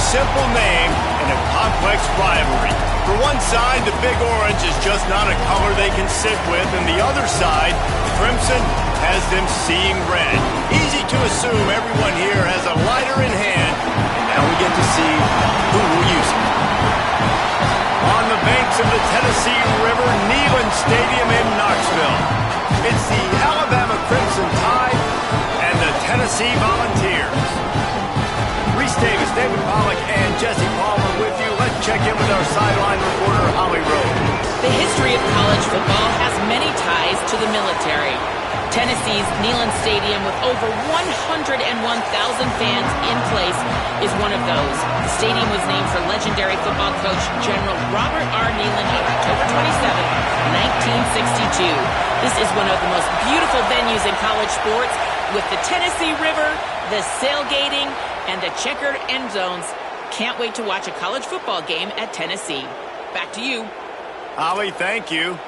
simple name and a complex rivalry. For one side, the Big Orange is just not a color they can sit with, and the other side, Crimson, has them seeing red. Easy to assume everyone here has a lighter in hand, and now we get to see who will use it. On the banks of the Tennessee River, Neyland Stadium in Knoxville. It's the Alabama Crimson Tide and the Tennessee Volunteers. Reese Davis, David Pollack, and Jesse Palmer with you. Let's check in with our sideline reporter, Holly Rowe. The history of college football has many ties to the military. Tennessee's Neyland Stadium, with over 101,000 fans in place, is one of those. The stadium was named for legendary football coach General Robert R. Neyland on October 27, 1962. This is one of the most beautiful venues in college sports, with the Tennessee River, the sailgating, and the checkered end zones. Can't wait to watch a college football game at Tennessee. Back to you. Holly, thank you.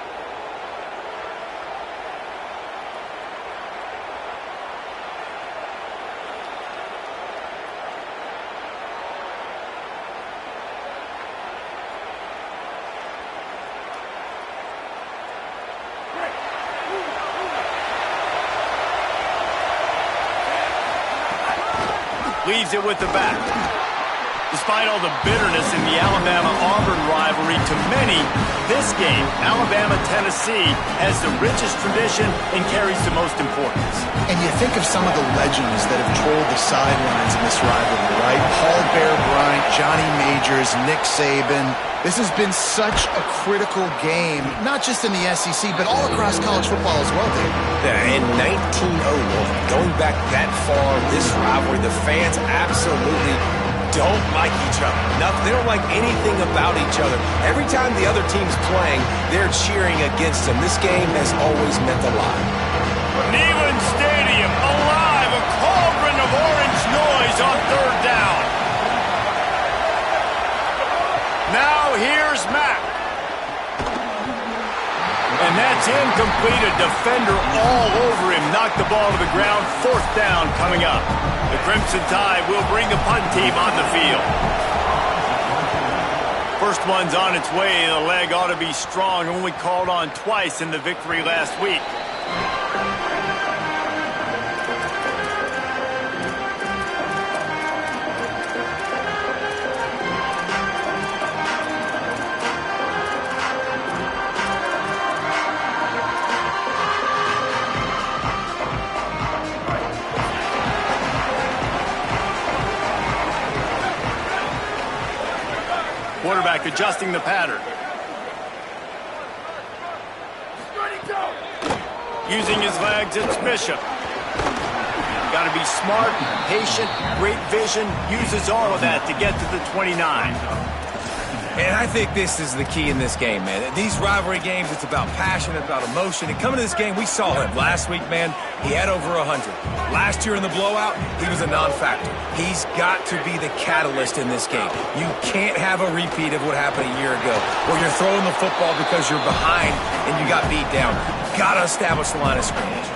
Leaves it with the back. Despite all the bitterness in the Alabama-Auburn rivalry, to many, this game, Alabama-Tennessee, has the richest tradition and carries the most importance. And you think of some of the legends that have trolled the sidelines in this rivalry, right? Paul Bear Bryant, Johnny Majors, Nick Saban. This has been such a critical game, not just in the SEC, but all across college football as well, Dave. Yeah, in 1901, going back that far, this rivalry, the fans absolutely don't like each other. They don't like anything about each other. Every time the other team's playing, they're cheering against them. This game has always meant a lot. Neyland Stadium, alive, a cauldron of orange noise on third down. Now here's Mack. And that's incomplete. A defender all over him. Knocked the ball to the ground. Fourth down coming up. The Crimson Tide will bring the punt team on the field. First one's on its way. The leg ought to be strong. Only called on twice in the victory last week. Quarterback adjusting the pattern. Using his legs, it's Bishop. Got to be smart, patient, great vision. Uses all of that to get to the 29. And I think this is the key in this game, man. These rivalry games, it's about passion, it's about emotion. And coming to this game, we saw him. Last week, man, he had over 100. Last year in the blowout, he was a non-factor. He's got to be the catalyst in this game. You can't have a repeat of what happened a year ago, where you're throwing the football because you're behind and you got beat down. Got to establish the line of scrimmage.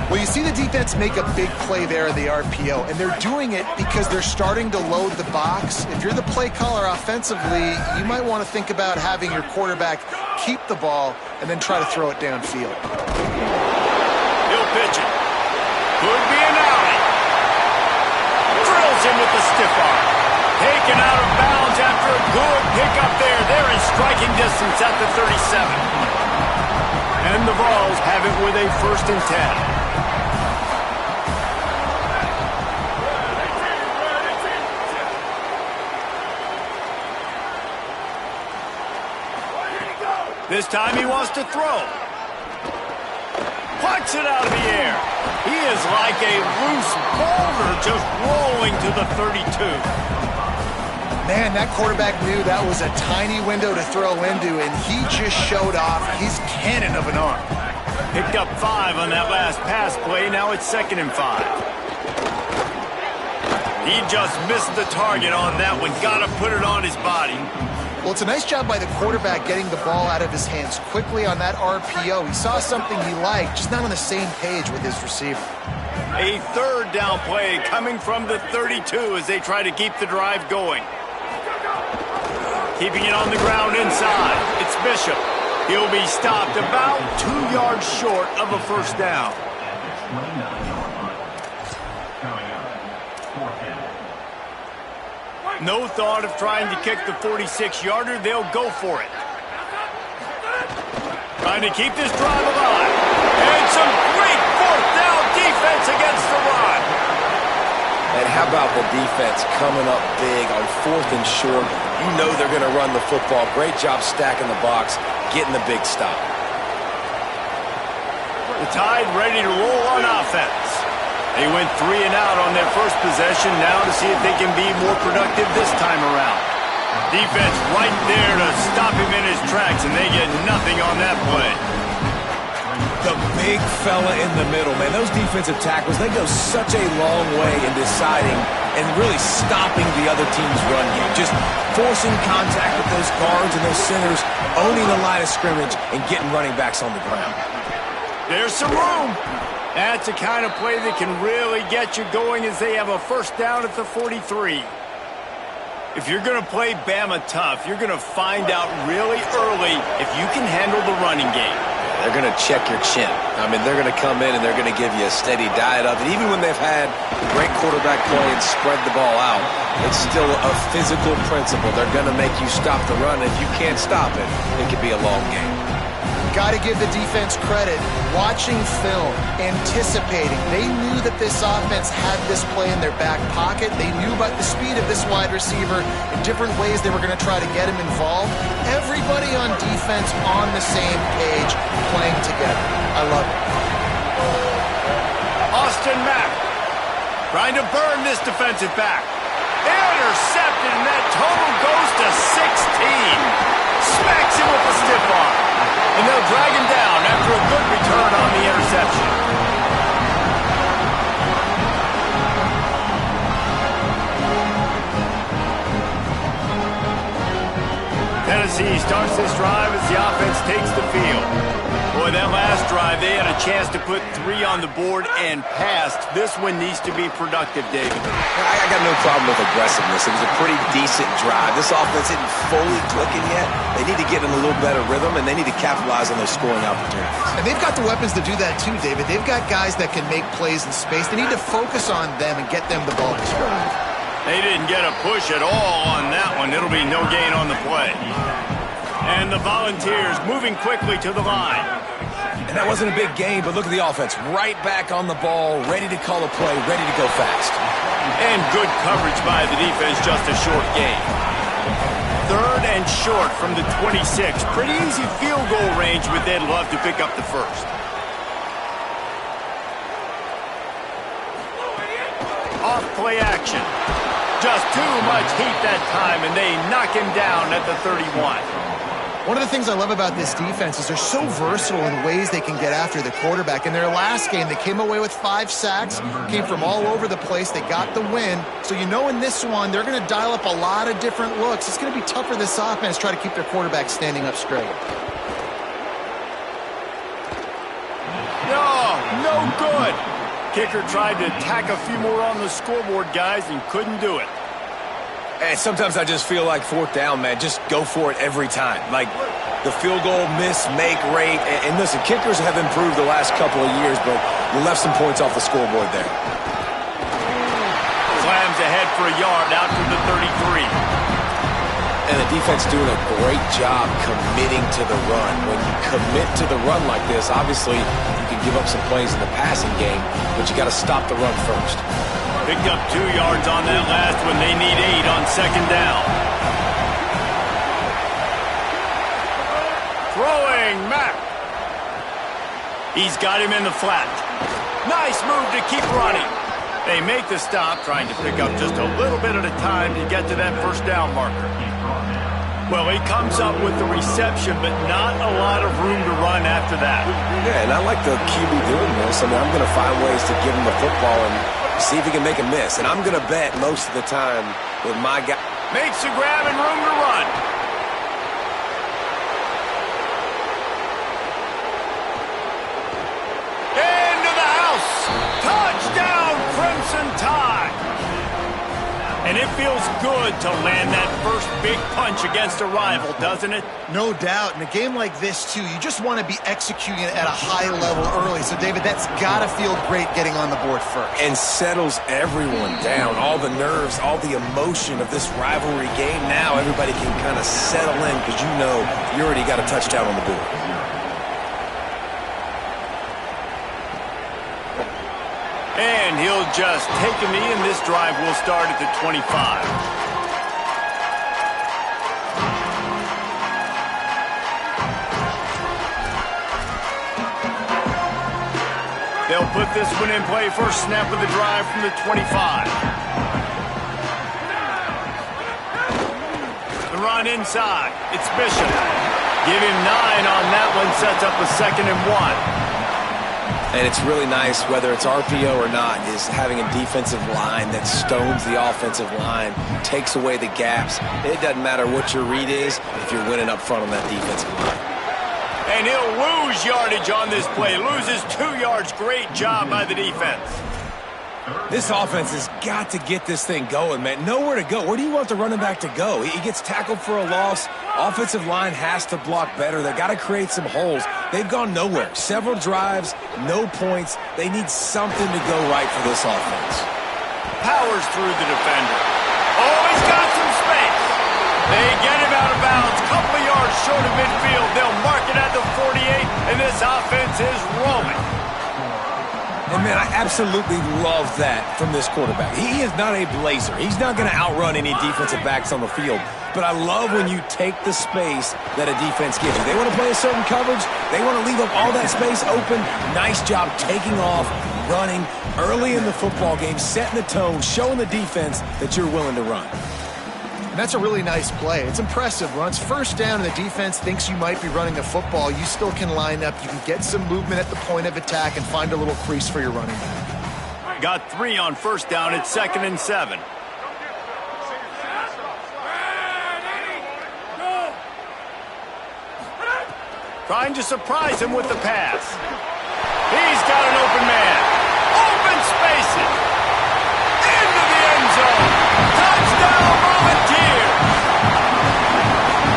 Well, you see the defense make a big play there in the RPO, and they're doing it because they're starting to load the box. If you're the play caller offensively, you might want to think about having your quarterback keep the ball and then try to throw it downfield. He'll pitch it. Could be an alley. Drills him with the stiff arm. Taken out of bounds after a good pickup there. They're in striking distance at the 37. And the Vols have it with a 1st and 10. This time he wants to throw. Plucks it out of the air. He is like a loose boulder just rolling to the 32. Man, that quarterback knew that was a tiny window to throw into, and he just showed off his cannon of an arm. Picked up 5 on that last pass play. Now it's 2nd and 5. He just missed the target on that one. Got to put it on his body. Well, it's a nice job by the quarterback getting the ball out of his hands quickly on that RPO. He saw something he liked, just not on the same page with his receiver. A third down play coming from the 32 as they try to keep the drive going. Keeping it on the ground inside. It's Bishop. He'll be stopped about 2 yards short of a first down. No thought of trying to kick the 46-yarder. They'll go for it. Trying to keep this drive alive. And some great fourth down defense against the run. And how about the defense coming up big on 4th and short? You know they're going to run the football. Great job stacking the box, getting the big stop. The Tide ready to roll on offense. They went 3 and out on their first possession, now to see if they can be more productive this time around. Defense right there to stop him in his tracks, and they get nothing on that play. The big fella in the middle, man. Those defensive tackles, they go such a long way in deciding and really stopping the other team's run game. Just forcing contact with those guards and those centers, owning the line of scrimmage, and getting running backs on the ground. There's some room. That's the kind of play that can really get you going as they have a first down at the 43. If you're going to play Bama tough, you're going to find out really early if you can handle the running game. They're going to check your chin. I mean, they're going to come in and they're going to give you a steady diet of it. Even when they've had great quarterback play and spread the ball out, it's still a physical principle. They're going to make you stop the run. If you can't stop it, it could be a long game. Got to give the defense credit. Watching film, anticipating. They knew that this offense had this play in their back pocket. They knew about the speed of this wide receiver in different ways they were going to try to get him involved. Everybody on defense on the same page, playing together. I love it. Austin Mack trying to burn this defensive back. Intercepted, and that total goes to 16. Smacks him with a stiff arm. And they'll drag him down after a good return on the interception. Tennessee starts this drive as the offense takes the field. Boy, that last drive, they had a chance to put 3 on the board and passed. This one needs to be productive, David. I got no problem with aggressiveness. It was a pretty decent drive. This offense isn't fully clicking yet. They need to get in a little better rhythm, and they need to capitalize on those scoring opportunities. And they've got the weapons to do that too, David. They've got guys that can make plays in space. They need to focus on them and get them the ball this drive. They didn't get a push at all on that one. It'll be no gain on the play. And the Volunteers moving quickly to the line. And that wasn't a big game, but look at the offense. Right back on the ball, ready to call a play, ready to go fast. And good coverage by the defense, just a short gain. 3rd and short from the 26. Pretty easy field goal range, but they'd love to pick up the first. Off play action. Just too much heat that time, and they knock him down at the 31. One of the things I love about this defense is they're so versatile in ways they can get after the quarterback. In their last game, they came away with 5 sacks, came from all over the place. They got the win. So you know in this one, they're going to dial up a lot of different looks. It's going to be tough for this offense to try to keep their quarterback standing up straight. No good. Kicker tried to tack a few more on the scoreboard, guys, and couldn't do it. And sometimes I just feel like 4th down, man. Just go for it every time. Like the field goal miss-make rate. And listen, kickers have improved the last couple of years, but you left some points off the scoreboard there. Slams ahead for a yard out to the 33. And the defense doing a great job committing to the run. When you commit to the run like this, obviously you can give up some plays in the passing game, but you got to stop the run first. Picked up 2 yards on that last one. They need 8 on 2nd down. Throwing Mack. He's got him in the flat. Nice move to keep running. They make the stop, trying to pick up just a little bit at a time to get to that first down marker. Well, he comes up with the reception, but not a lot of room to run after that. Yeah, and I like the QB doing this. I mean, I'm going to find ways to give him the football and see if he can make a miss. And I'm going to bet most of the time with my guy. Makes the grab and room to run. Into the house. Touchdown! feels good to land that first big punch against a rival, doesn't it? No doubt. In a game like this, too, you just want to be executing it at a high level early. So, David, that's got to feel great getting on the board first. And settles everyone down. All the nerves, all the emotion of this rivalry game. Now everybody can kind of settle in because you know you already got a touchdown on the board. And he'll just take a knee, and this drive will start at the 25. They'll put this one in play. First snap of the drive from the 25. The run inside. It's Bishop. Give him 9 on that one. Sets up a 2nd and 1. And it's really nice, whether it's RPO or not, is having a defensive line that stones the offensive line, takes away the gaps. It doesn't matter what your read is if you're winning up front on that defensive line. And he'll lose yardage on this play. Loses 2 yards. Great job by the defense. This offense has got to get this thing going, man. Nowhere to go. Where do you want the running back to go? He gets tackled for a loss. Offensive line has to block better. They got to create some holes. They've gone nowhere. Several drives, no points. They need something to go right for this offense. Powers through the defender. Oh, he's got some space. They get him out of bounds. Couple of yards short of midfield. They'll mark it at the 48, and this offense is rolling. And, man, I absolutely love that from this quarterback. He is not a blazer. He's not going to outrun any defensive backs on the field. But I love when you take the space that a defense gives you. They want to play a certain coverage. They want to leave up all that space open. Nice job taking off, running early in the football game, setting the tone, showing the defense that you're willing to run. That's a really nice play. It's impressive. When it's first down and the defense thinks you might be running the football, you still can line up. You can get some movement at the point of attack and find a little crease for your running back. Got 3 on first down. It's 2nd and 7. Trying to surprise him with the pass. He's got an open man. Open spaces. Into the end zone. Touchdown Volunteers.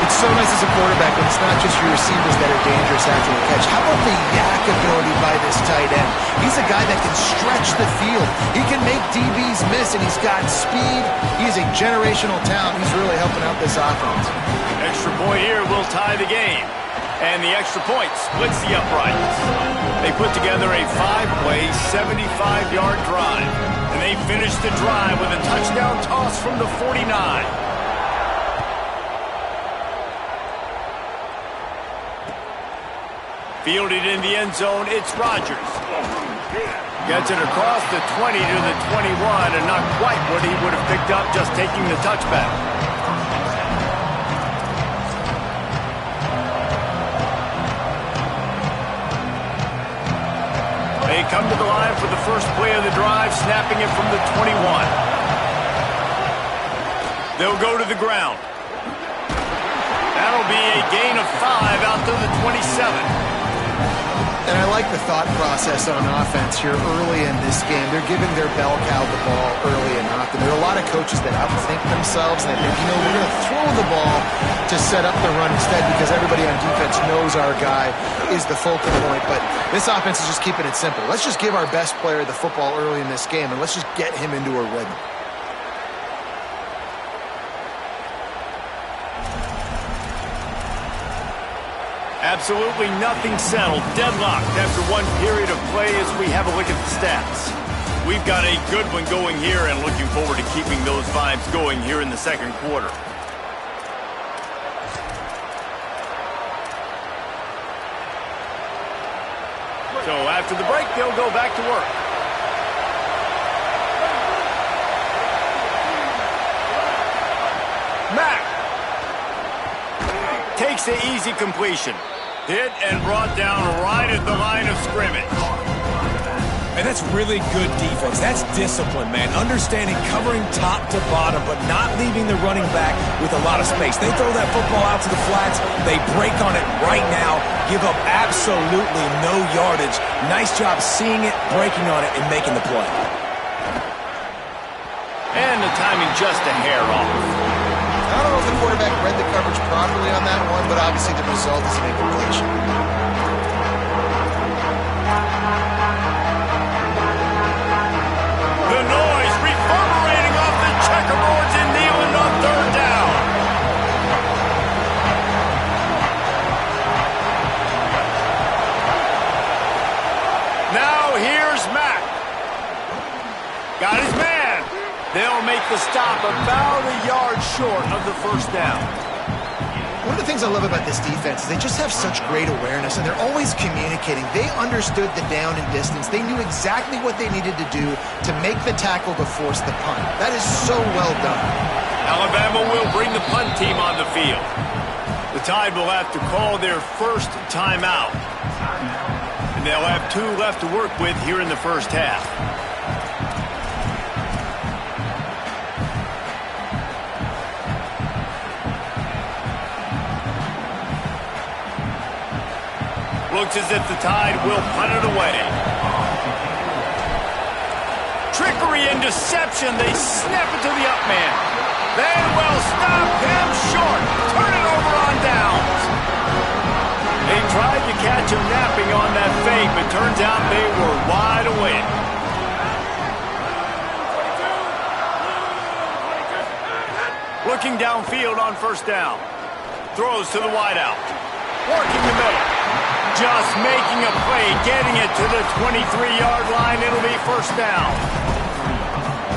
It's so nice as a quarterback when it's not just your receivers that are dangerous after the catch. How about the yak ability by this tight end? He's a guy that can stretch the field. He can make DBs miss, and he's got speed. He's a generational talent. He's really helping out this offense. Extra point here will tie the game. And the extra point splits the uprights. They put together a 5-play, 75-yard drive. And they finish the drive with a touchdown toss from the 49. Fielded in the end zone, it's Rodgers. Gets it across the 20 to the 21, and not quite what he would have picked up just taking the touchback. They come to the line for the first play of the drive, snapping it from the 21. They'll go to the ground. That'll be a gain of 5 out to the 27. And I like the thought process on offense here early in this game. They're giving their bell cow the ball early and often. There are a lot of coaches that outthink themselves and they think, we're going to throw the ball to set up the run instead because everybody on defense knows our guy is the focal point. But this offense is just keeping it simple. Let's just give our best player the football early in this game and let's just get him into a rhythm. Absolutely nothing settled. Deadlocked after one period of play as we have a look at the stats. We've got a good one going here and looking forward to keeping those vibes going here in the second quarter. So after the break, they'll go back to work. Mack takes the easy completion. Hit and brought down right at the line of scrimmage. And that's really good defense. That's discipline, man. Understanding, covering top to bottom, but not leaving the running back with a lot of space. They throw that football out to the flats. They break on it right now, give up absolutely no yardage. Nice job seeing it, breaking on it, and making the play. And the timing just a hair off. I don't know if the quarterback read the coverage properly on that one, but obviously the result is an incompletion. The noise reverberating off the checkerboards in Neyland on third down. Now here's Mack. Got his man. They'll make the stop about a yard short of the first down. One of the things I love about this defense is they just have such great awareness, and they're always communicating. They understood the down and distance. They knew exactly what they needed to do to make the tackle to force the punt. That is so well done. Alabama will bring the punt team on the field. The Tide will have to call their first timeout. And they'll have 2 left to work with here in the first half. Looks as if the Tide will punt it away. Trickery and deception. They snap it to the up man. They will stop him short. Turn it over on downs. They tried to catch him napping on that fake, but turns out they were wide awake. Looking downfield on first down. Throws to the wideout. Working the middle. Just making a play, getting it to the 23-yard line. It'll be first down.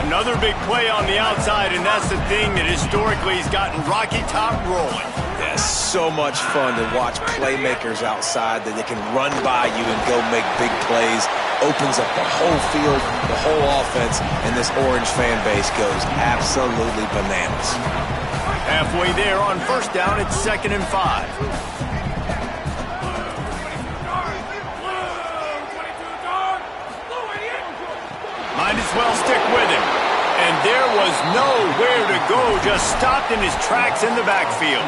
Another big play on the outside, and that's the thing that historically has gotten Rocky Top rolling. Yeah, so much fun to watch playmakers outside that they can run by you and go make big plays. Opens up the whole field, the whole offense, and this Orange fan base goes absolutely bananas. Halfway there on first down, it's 2nd and 5. Might as well stick with him. And there was nowhere to go, just stopped in his tracks in the backfield.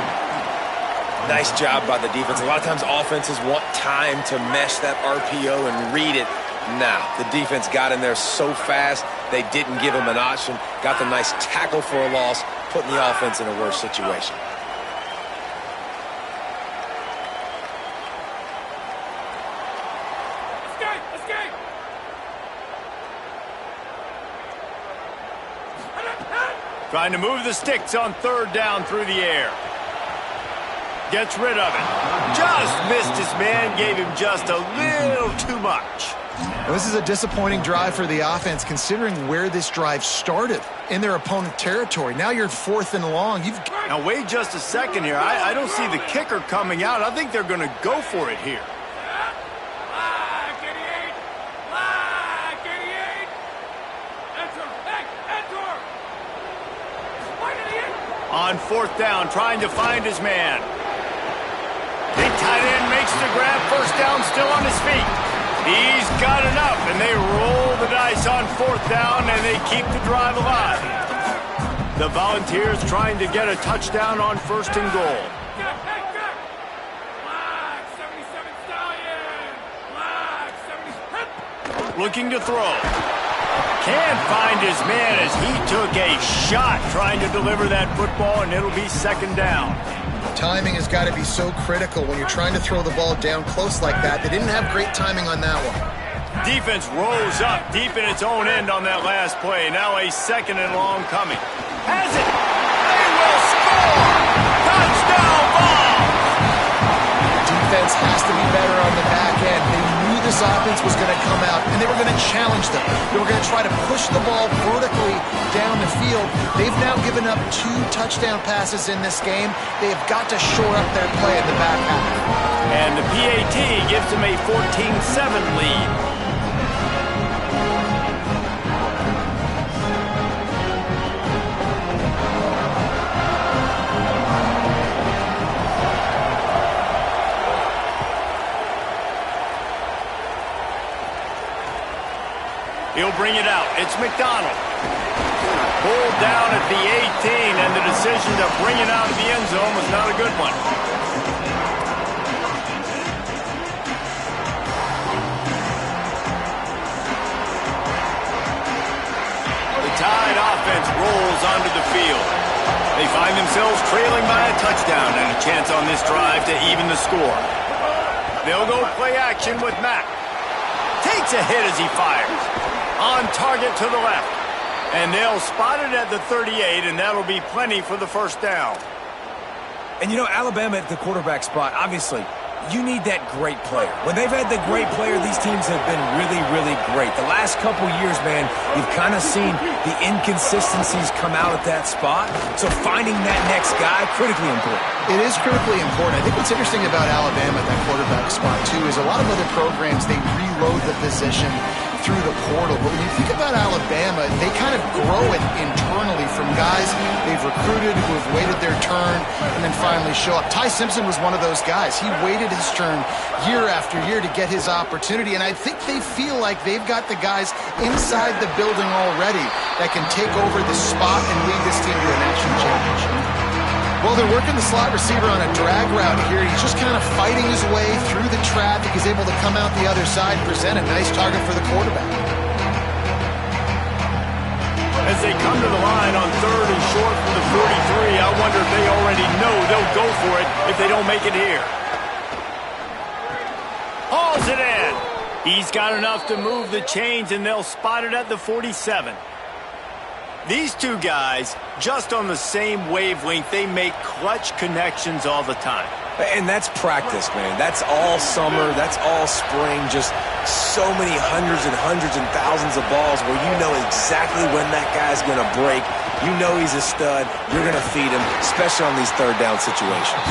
Nice job by the defense. A lot of times offenses want time to mesh that RPO and read it. Now, the defense got in there so fast, they didn't give him an option. Got the nice tackle for a loss, putting the offense in a worse situation. Trying to move the sticks on third down through the air. Gets rid of it. Just missed his man, gave him just a little too much. Well, this is a disappointing drive for the offense, considering where this drive started in their opponent territory. Now you're 4th and long. Now wait just a second here. I don't see the kicker coming out. I think they're going to go for it here. On 4th down, trying to find his man. Big tight end makes the grab. First down, still on his feet. He's got enough, and they roll the dice on 4th down, and they keep the drive alive. The Volunteers trying to get a touchdown on 1st and goal. Looking to throw. Can't find his man as he took a shot trying to deliver that football, and it'll be 2nd down. Timing has got to be so critical when you're trying to throw the ball down close like that. They didn't have great timing on that one. Defense rose up deep in its own end on that last play. Now a 2nd and long coming. Has it. They will score. Touchdown ball. Defense has to be better on the back end. They knew this offense was going to come out, and they were going to challenge them. They were going to try to push the ball vertically down the field. They've now given up 2 touchdown passes in this game. They have got to shore up their play in the back half. And the PAT gives them a 14-7 lead. He'll bring it out. It's McDonald. Pulled down at the 18, and the decision to bring it out of the end zone was not a good one. The Tide offense rolls onto the field. They find themselves trailing by a touchdown and a chance on this drive to even the score. They'll go play action with Mack. Takes a hit as he fires. On target to the left. And they'll spot it at the 38, and that'll be plenty for the first down. And you know, Alabama at the quarterback spot, obviously, you need that great player. When they've had the great player, these teams have been really, really great. The last couple years, man, you've kind of seen the inconsistencies come out at that spot. So finding that next guy, critically important. It is critically important. I think what's interesting about Alabama at that quarterback spot, too, is a lot of other programs, they reload the position through the portal. But when you think about Alabama, they kind of grow it internally from guys they've recruited who have waited their turn and then finally show up. Ty Simpson was one of those guys. He waited his turn year after year to get his opportunity, and I think they feel like they've got the guys inside the building already that can take over the spot and lead this team to a national championship. Well, they're working the slot receiver on a drag route here. He's just kind of fighting his way through the traffic. He's able to come out the other side, present a nice target for the quarterback. As they come to the line on 3rd and short from the 43, I wonder if they already know they'll go for it if they don't make it here. Hauls it in. He's got enough to move the chains, and they'll spot it at the 47. These two guys, just on the same wavelength, they make clutch connections all the time. And that's practice, man. That's all summer. That's all spring. Just so many hundreds and thousands of balls where you know exactly when that guy's going to break. You know he's a stud. You're going to feed him, especially on these third down situations.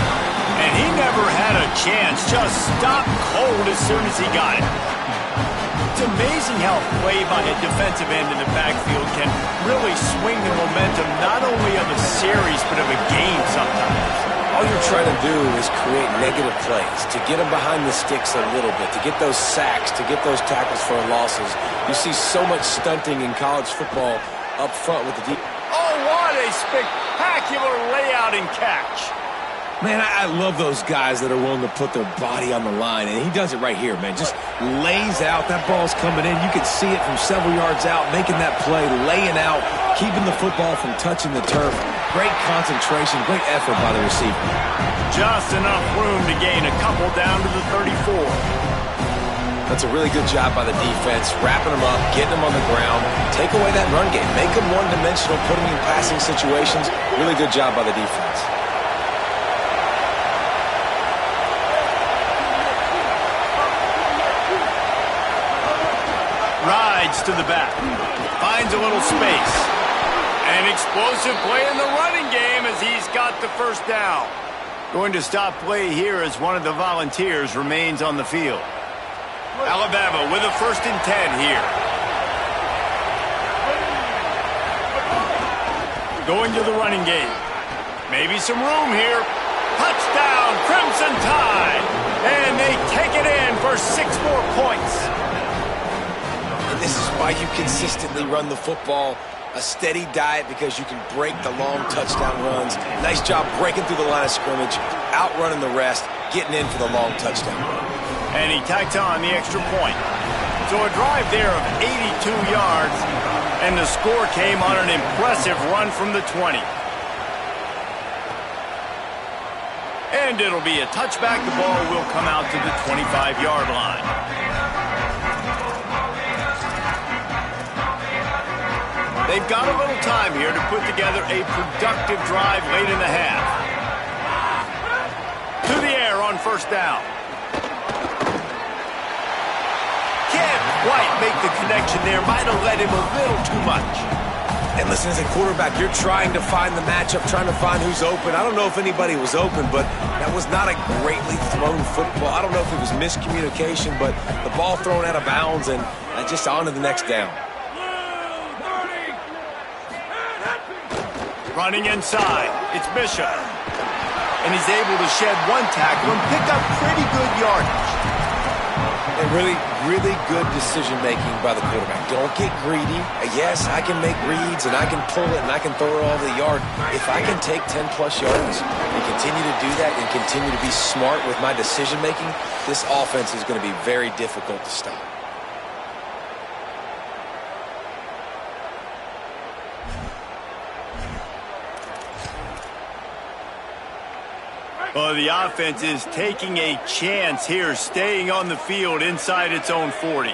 And he never had a chance. Just stopped cold as soon as he got it. It's amazing how play by a defensive end in the backfield can really swing the momentum not only of a series but of a game sometimes. All you're trying to do is create negative plays, to get them behind the sticks a little bit, to get those sacks, to get those tackles for losses. You see so much stunting in college football up front with the deep. Oh, what a spectacular layout and catch. Man, I love those guys that are willing to put their body on the line, and he does it right here, man. Just lays out. That ball's coming in. You can see it from several yards out, making that play, laying out, keeping the football from touching the turf. Great concentration, great effort by the receiver. Just enough room to gain a couple down to the 34. That's a really good job by the defense, wrapping them up, getting them on the ground, take away that run game, make them one-dimensional, put them in passing situations. Really good job by the defense. Rides to the back, finds a little space. An explosive play in the running game as he's got the first down. Going to stop play here as one of the Volunteers remains on the field. Alabama with a 1st and 10 here. Going to the running game. Maybe some room here. Touchdown, Crimson Tide. And they take it in for 6 more points. And this is why you consistently run the football. A steady diet because you can break the long touchdown runs. Nice job breaking through the line of scrimmage, outrunning the rest, getting in for the long touchdown run. And he tacked on the extra point. So a drive there of 82 yards, and the score came on an impressive run from the 20. And it'll be a touchback. The ball will come out to the 25-yard line. They've got a little time here to put together a productive drive late in the half. To the air on 1st down. Can't quite make the connection there. Might have let him a little too much. And listen, as a quarterback, you're trying to find the matchup, trying to find who's open. I don't know if anybody was open, but that was not a greatly thrown football. I don't know if it was miscommunication, but the ball thrown out of bounds and just on to the next down. Running inside, it's Bishop. And he's able to shed one tackle and pick up pretty good yardage. And really good decision-making by the quarterback. Don't get greedy. Yes, I can make reads, and I can pull it, and I can throw it all over the yard. If I can take 10-plus yards and continue to do that and continue to be smart with my decision-making, this offense is going to be very difficult to stop. Well, the offense is taking a chance here, staying on the field inside its own 40.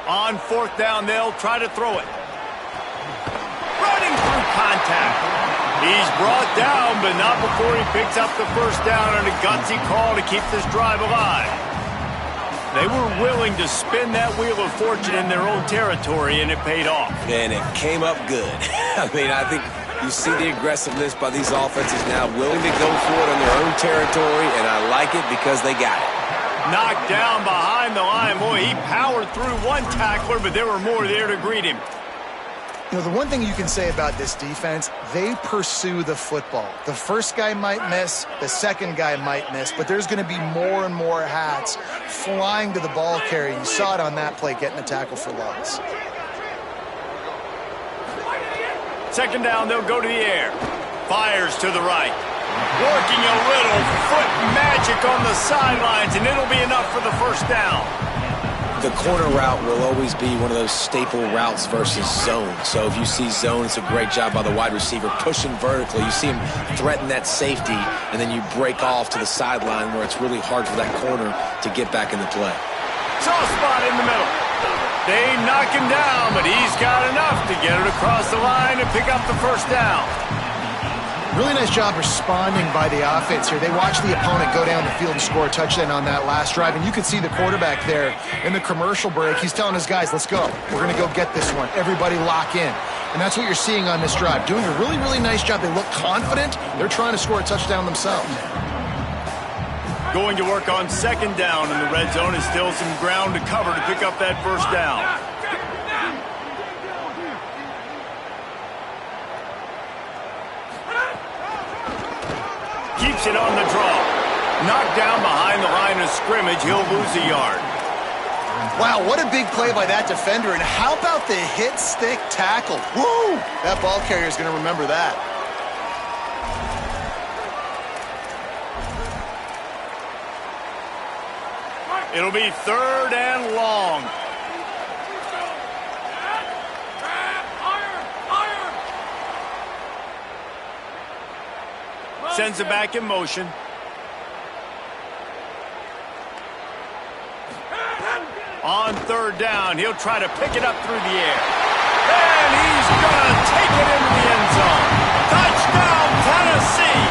On fourth down, they'll try to throw it. Running through contact. He's brought down, but not before he picks up the first down on a gutsy call to keep this drive alive. They were willing to spin that wheel of fortune in their own territory, and it paid off. And it came up good. I mean, I think you see the aggressiveness by these offenses now, willing to go for it on their own territory, and I like it because they got it. Knocked down behind the line. Boy, he powered through one tackler, but there were more there to greet him. You know, the one thing you can say about this defense, they pursue the football. The first guy might miss, the second guy might miss, but there's going to be more and more hats flying to the ball carrier. You saw it on that play, getting a tackle for loss. Second down, they'll go to the air. Fires to the right. Working a little foot magic on the sidelines, and it'll be enough for the first down. The corner route will always be one of those staple routes versus zone. So if you see zone, it's a great job by the wide receiver pushing vertically. You see him threaten that safety, and then you break off to the sideline where it's really hard for that corner to get back in the play. Soft spot in the middle. They knock him down, but he's got enough to get it across the line and pick up the first down. Really nice job responding by the offense here. They watched the opponent go down the field and score a touchdown on that last drive, and you could see the quarterback there in the commercial break. He's telling his guys, let's go. We're going to go get this one. Everybody lock in. And that's what you're seeing on this drive. Doing a really, really nice job. They look confident. They're trying to score a touchdown themselves. Going to work on second down in the red zone is still some ground to cover to pick up that first down. Keeps it on the draw. Knocked down behind the line of scrimmage. He'll lose a yard. Wow, what a big play by that defender. And how about the hit stick tackle? Woo! That ball carrier is going to remember that. It'll be third and long. Sends it back in motion. On third down, he'll try to pick it up through the air. And he's going to take it into the end zone. Touchdown, Tennessee!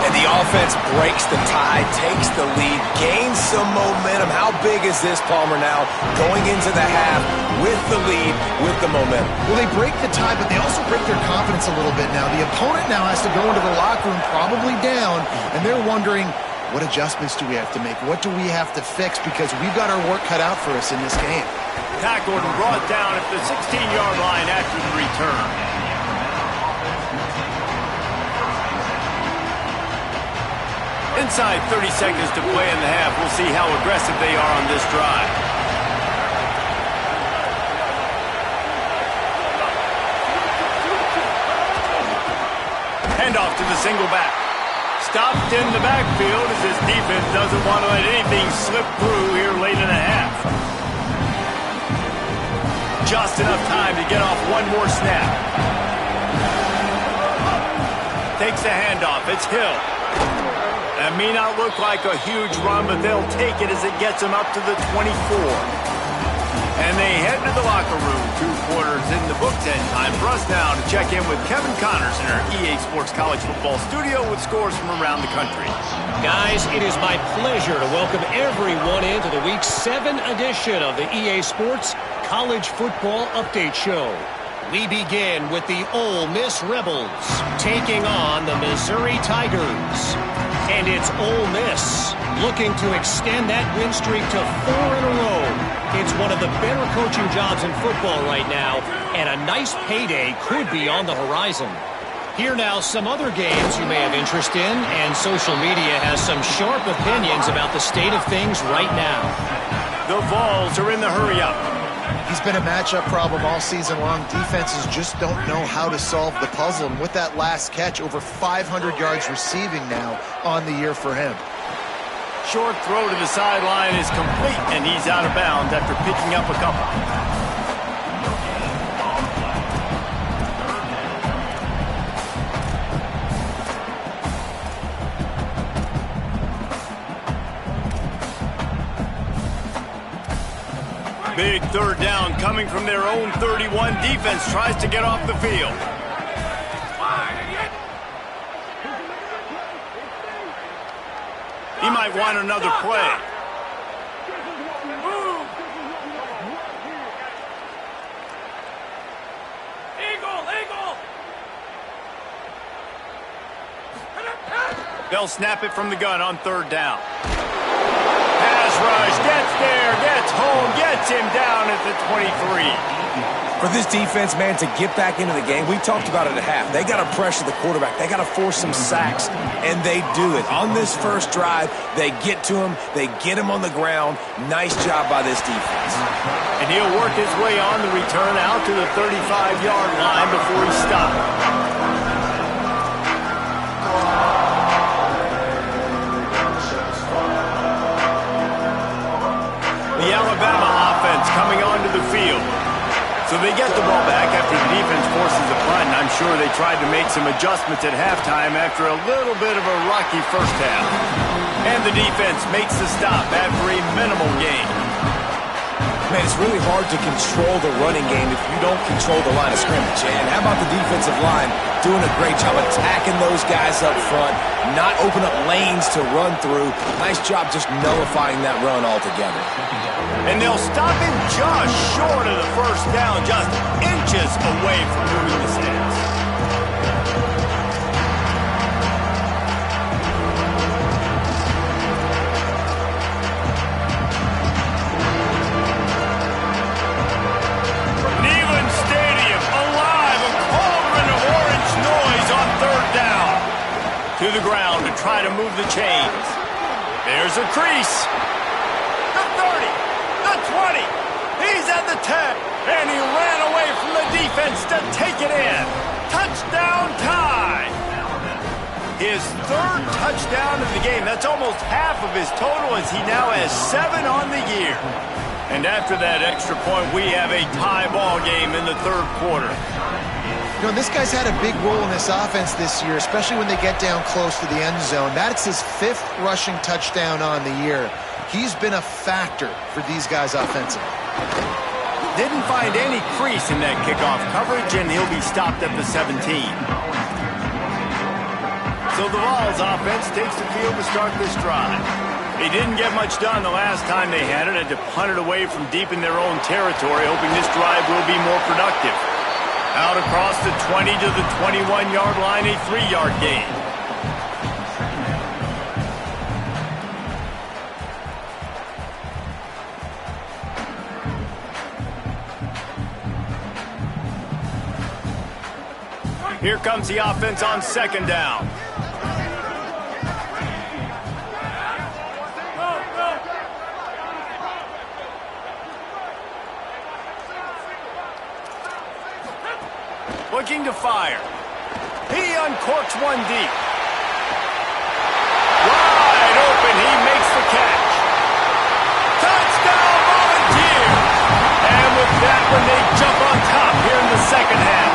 And the offense breaks the tie, takes the lead, gains some momentum. How big is this, Palmer, now going into the half with the lead, with the momentum? Well, they break the tie, but they also break their confidence a little bit now. The opponent now has to go into the locker room probably down, and they're wondering, what adjustments do we have to make? What do we have to fix? Because we've got our work cut out for us in this game. Tackled and brought down at the 16-yard line after the return. Inside 30 seconds to play in the half. We'll see how aggressive they are on this drive. Handoff to the single back. Stopped in the backfield as his defense doesn't want to let anything slip through here late in the half. Just enough time to get off one more snap. Takes the handoff. It's Hill. That may not look like a huge run, but they'll take it as it gets them up to the 24. And they head to the locker room. 2 quarters in the books, and time for us now to check in with Kevin Connors in our EA Sports College Football studio with scores from around the country. Guys, it is my pleasure to welcome everyone into the Week 7 edition of the EA Sports College Football Update Show. We begin with the Ole Miss Rebels taking on the Missouri Tigers. And it's Ole Miss looking to extend that win streak to 4 in a row. It's one of the better coaching jobs in football right now, and a nice payday could be on the horizon. Here now, some other games you may have interest in, and social media has some sharp opinions about the state of things right now. The Vols are in the hurry-up. He's been a matchup problem all season long. Defenses just don't know how to solve the puzzle. And with that last catch, over 500 yards receiving now on the year for him. Short throw to the sideline is complete, and he's out of bounds after picking up a couple. Big third down coming from their own 31. Defense tries to get off the field. He might want another play. They'll snap it from the gun on third down. Pass rush, gets there, gets home, gets him down at the 23. For this defense, man, to get back into the game, we talked about it at half. They got to pressure the quarterback. They got to force some sacks, and they do it. On this first drive, they get to him. They get him on the ground. Nice job by this defense. And he'll work his way on the return out to the 35-yard line before he stops. The Alabama offense coming onto the field. So they get the ball back after the defense forces a punt, and I'm sure they tried to make some adjustments at halftime after a little bit of a rocky first half. And the defense makes the stop after a minimal gain. Man, it's really hard to control the running game if you don't control the line of scrimmage. And how about the defensive line doing a great job attacking those guys up front, not open up lanes to run through. Nice job just nullifying that run altogether. And they'll stop him just short of the first down, just inches away from moving the sticks. Neyland Stadium alive, a cauldron of orange noise on third down. To the ground to try to move the chains. There's a crease. The 30. The 20. He's at the 10. And he ran away from the defense to take it in. Touchdown tie. His third touchdown of the game. That's almost half of his total as he now has 7 on the year. And after that extra point, we have a tie ball game in the third quarter. You know, this guy's had a big role in this offense this year, especially when they get down close to the end zone. That's his 5th rushing touchdown on the year. He's been a factor for these guys offensively. Didn't find any crease in that kickoff coverage, and he'll be stopped at the 17. So the Vols offense takes the field to start this drive. They didn't get much done the last time they had it, had to punt it away from deep in their own territory, hoping this drive will be more productive. Out across the 20 to the 21-yard line, a 3-yard gain. Here comes the offense on second down. Looking to fire. He uncorks one deep. Wide open, he makes the catch. Touchdown, Volunteer! And with that one, they jump on top here in the second half.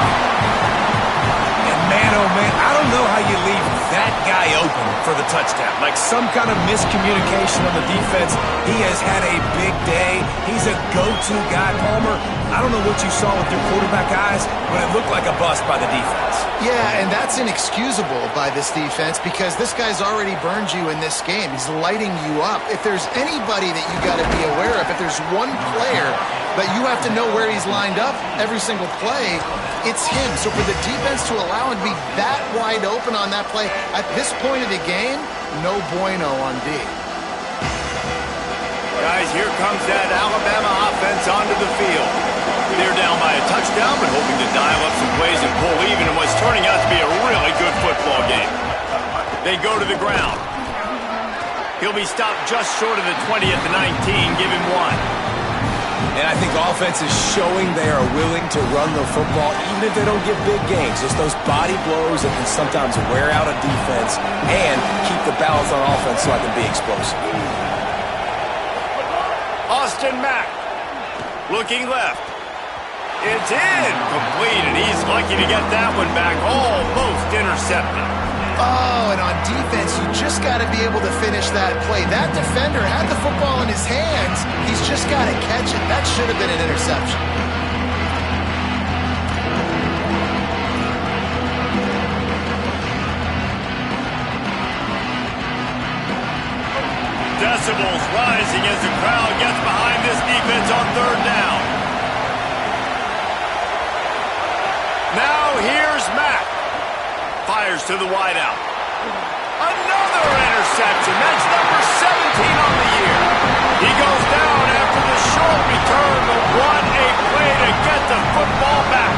And man, oh man, I don't know how you leave that guy open for the touchdown. Like some kind of miscommunication on the defense. He has had a big day. He's a go-to guy, Palmer. I don't know what you saw with your quarterback eyes, but it looked like a bust by the defense. Yeah, and that's inexcusable by this defense because this guy's already burned you in this game. He's lighting you up. If there's anybody that you got to be aware of, if there's one player that you have to know where he's lined up every single play, it's him. So for the defense to allow him to be that wide open on that play at this point of the game, no bueno on D. Guys, here comes that Alabama offense onto the field. They're down by a touchdown, but hoping to dial up some plays and pull even in what's turning out to be a really good football game. They go to the ground. He'll be stopped just short of the 20 at the 19. Give him 1. And I think offense is showing they are willing to run the football, even if they don't get big gains. Just those body blows that can sometimes wear out a defense and keep the balance on offense so I can be explosive. Austin Mack looking left. It's in, complete, and he's lucky to get that one back, almost intercepted. Oh, and on defense, you just got to be able to finish that play. That defender had the football in his hands. He's just got to catch it. That should have been an interception. Decibels rising as the crowd gets behind this defense on third down. Now here's Mack. Fires to the wideout. Another interception. That's number 17 on the year. He goes down after the short return, but what a play to get the football back.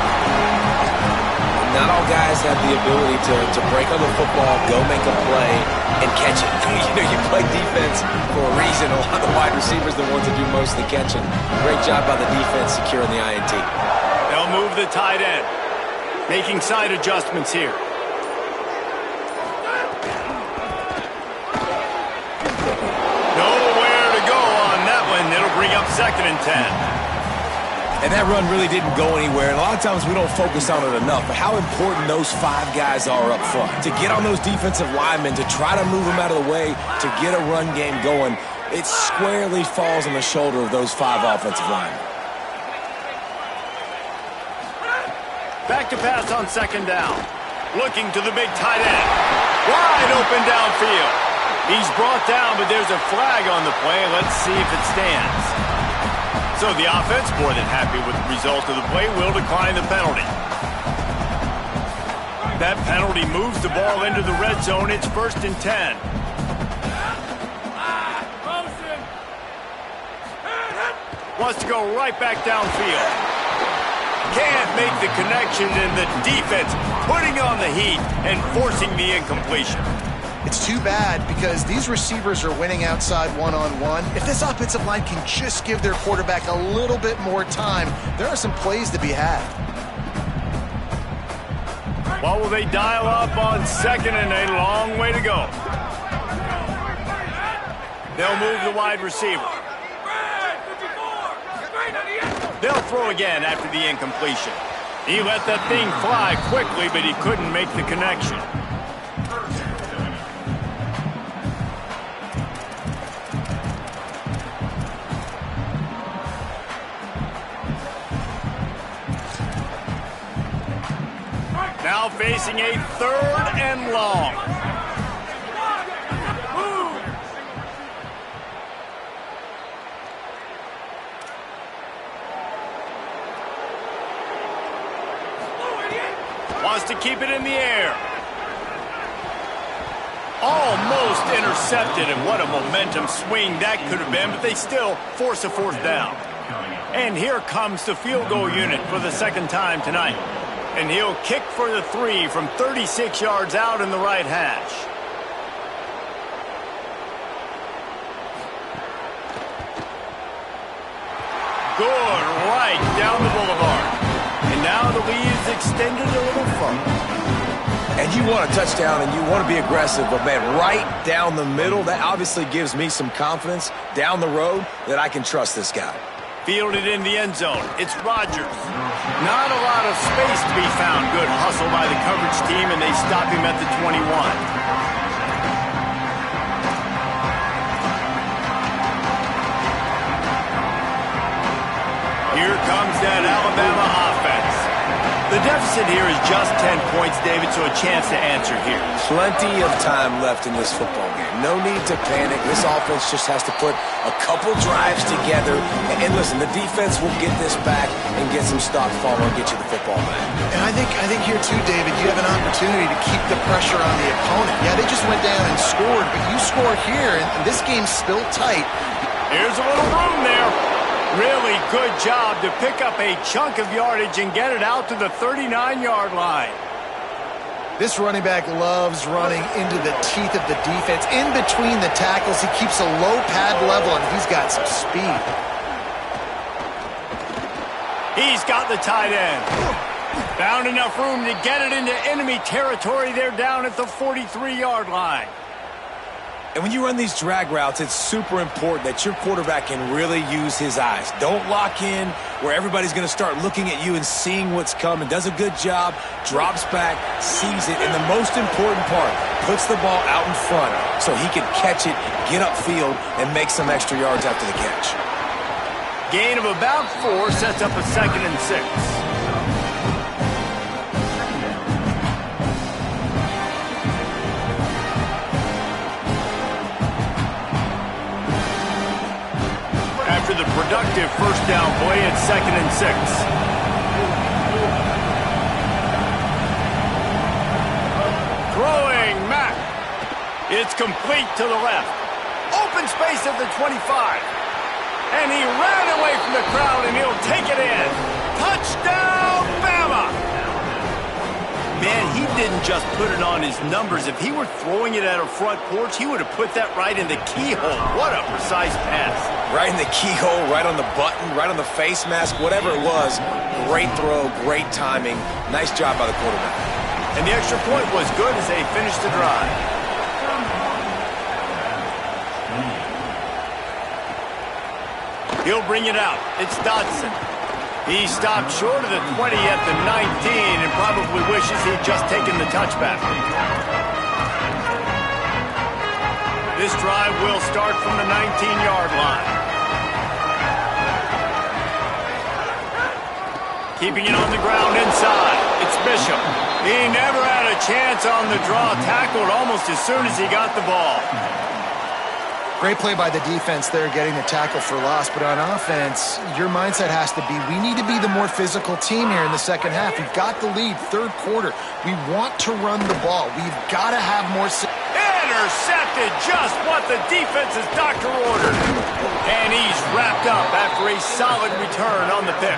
Not all guys have the ability to break on the football, go make a play, and catch it. You play defense for a reason. A lot of the wide receivers are the ones that do most of the catching. Great job by the defense securing the INT. They'll move the tight end. Making side adjustments here. Nowhere to go on that one. It'll bring up 2nd and 10. And that run really didn't go anywhere. And a lot of times we don't focus on it enough. But how important those 5 guys are up front. To get on those defensive linemen, to try to move them out of the way, to get a run game going, it squarely falls on the shoulder of those 5 offensive linemen. Back to pass on 2nd down. Looking to the big tight end. Wide open downfield. He's brought down, but there's a flag on the play. Let's see if it stands. So the offense, more than happy with the result of the play, will decline the penalty. That penalty moves the ball into the red zone. It's 1st and 10. Wants to go right back downfield. Can't make the connection, and the defense putting on the heat and forcing the incompletion. It's too bad because these receivers are winning outside one-on-one. If this offensive line can just give their quarterback a little bit more time, there are some plays to be had. Well, will they dial up on 2nd and a long way to go? They'll move the wide receiver. They'll throw again after the incompletion. He let that thing fly quickly, but he couldn't make the connection. Now facing a 3rd and long. Wants to keep it in the air. Almost intercepted, and what a momentum swing that could have been, but they still force a 4th down. And here comes the field goal unit for the 2nd time tonight. And he'll kick for the 3 from 36 yards out in the right hash. Good right down the boulevard. And now the lead is extended a little further. And you want a touchdown and you want to be aggressive, but man, right down the middle, that obviously gives me some confidence down the road that I can trust this guy. Fielded in the end zone. It's Rodgers. Not a lot of space to be found. Good hustle by the coverage team, and they stop him at the 21. Here comes that Alabama offense. The deficit here is just 10 points, David, so a chance to answer here. Plenty of time left in this football game. No need to panic. This offense just has to put a couple drives together. And listen, the defense will get this back and get some stock follow and get you the football back. And I think here too, David, you have an opportunity to keep the pressure on the opponent. Yeah, they just went down and scored, but you score here, and this game's still tight. Here's a little room there. Really good job to pick up a chunk of yardage and get it out to the 39-yard line. This running back loves running into the teeth of the defense. In between the tackles, he keeps a low pad level, and he's got some speed. He's got the tight end. Found enough room to get it into enemy territory. They're down at the 43-yard line. And when you run these drag routes, it's super important that your quarterback can really use his eyes. Don't lock in where everybody's going to start looking at you and seeing what's coming. Does a good job, drops back, sees it, and the most important part, puts the ball out in front so he can catch it, get upfield, and make some extra yards after the catch. Gain of about 4 sets up a 2nd and 6. After the productive first down play, it's 2nd and 6. Throwing Mack. It's complete to the left. Open space at the 25. And he ran away from the crowd, and he'll take it in. Touchdown, Bama! Man, he didn't just put it on his numbers. If he were throwing it at a front porch, he would have put that right in the keyhole. What a precise pass. Right in the keyhole, right on the button, right on the face mask, whatever it was. Great throw, great timing. Nice job by the quarterback. And the extra point was good as they finished the drive. He'll bring it out. It's Dotson. He stopped short of the 20 at the 19 and probably wishes he'd just taken the touchback. This drive will start from the 19-yard line. Keeping it on the ground inside. It's Bishop. He never had a chance on the draw. Tackled almost as soon as he got the ball. Great play by the defense there, getting the tackle for loss. But on offense, your mindset has to be, we need to be the more physical team here in the second half. We've got the lead, third quarter. We want to run the ball. We've got to have more... Intercepted, just what the defense's doctor ordered. And he's wrapped up after a solid return on the pick.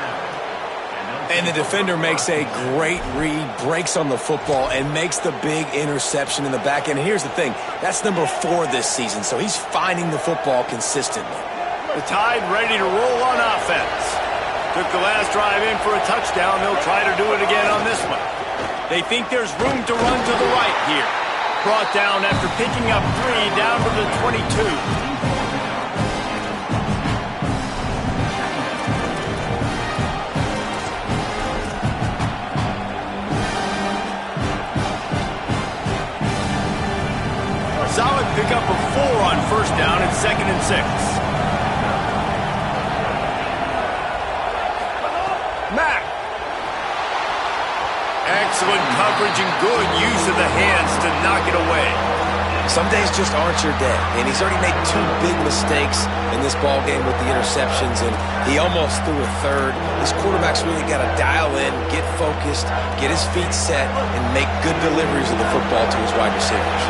And the defender makes a great read, breaks on the football, and makes the big interception in the back end. And here's the thing, that's number 4 this season, so he's finding the football consistently. The Tide ready to roll on offense. Took the last drive in for a touchdown. They'll try to do it again on this one. They think there's room to run to the right here. Brought down after picking up 3 down to the 22. Solid pickup of 4 on first down and 2nd and 6. Mack. Excellent coverage and good use of the hands to knock it away. Some days just aren't your day, and he's already made 2 big mistakes in this ball game with the interceptions, and he almost threw a third. This quarterback's really got to dial in, get focused, get his feet set, and make good deliveries of the football to his wide receivers.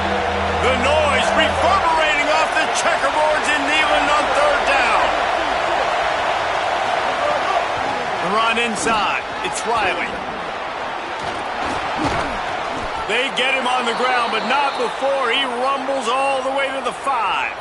The noise reverberating off the checkerboards in Neyland on third down. The run inside. It's Riley. They get him on the ground, but not before he rumbles all the way to the 5.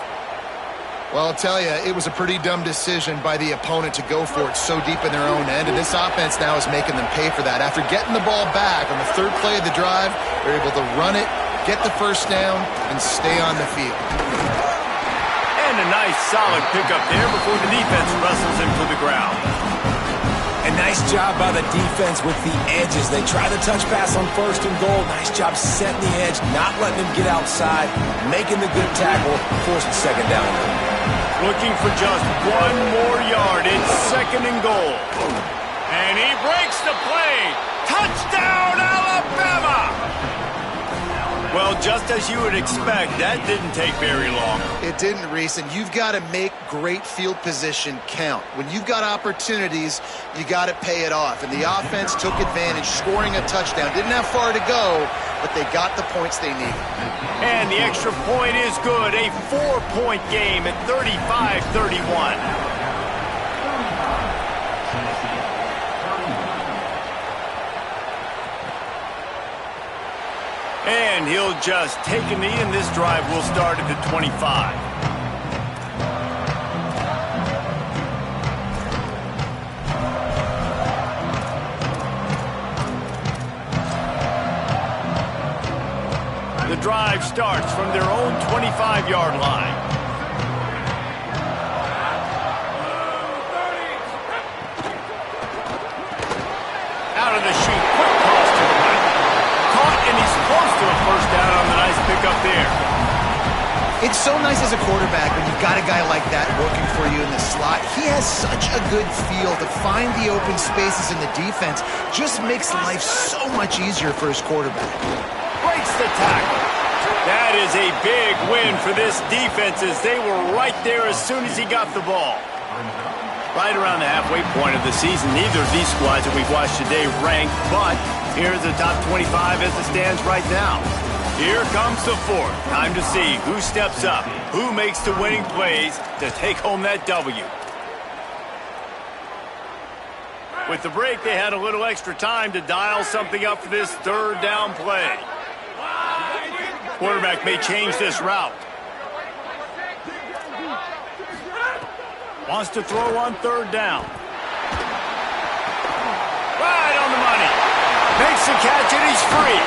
Well, I'll tell you, it was a pretty dumb decision by the opponent to go for it so deep in their own end, and this offense now is making them pay for that. After getting the ball back on the third play of the drive, they're able to run it, get the first down, and stay on the field. And a nice solid pickup there before the defense wrestles him to the ground. A nice job by the defense with the edges. They try the touch pass on 1st and goal. Nice job setting the edge, not letting him get outside, making the good tackle, forcing 2nd down. Looking for just 1 more yard. It's 2nd and goal. And he breaks the play. Touchdown, Alabama! Well, just as you would expect, that didn't take very long. It didn't, Reese, and you've got to make great field position count. When you've got opportunities, you got to pay it off. And the offense took advantage, scoring a touchdown. Didn't have far to go, but they got the points they needed. And the extra point is good. A 4-point game at 35-31. And he'll just take a knee, and this drive will start at the 25. The drive starts from their own 25-yard line. Out of the chute, quick cross to the right. Caught, and he's close to a first down on the nice pickup there. It's so nice as a quarterback when you've got a guy like that working for you in the slot. He has such a good feel to find the open spaces in the defense. Just makes life so much easier for his quarterback. Breaks the tackle. That is a big win for this defense as they were right there as soon as he got the ball. Right around the halfway point of the season, neither of these squads that we've watched today ranked, but here's the top 25 as it stands right now. Here comes the fourth. Time to see who steps up, who makes the winning plays to take home that W. With the break, they had a little extra time to dial something up for this third down play. Quarterback may change this route. Wants to throw on third down. Right on the money. Makes the catch and he's free.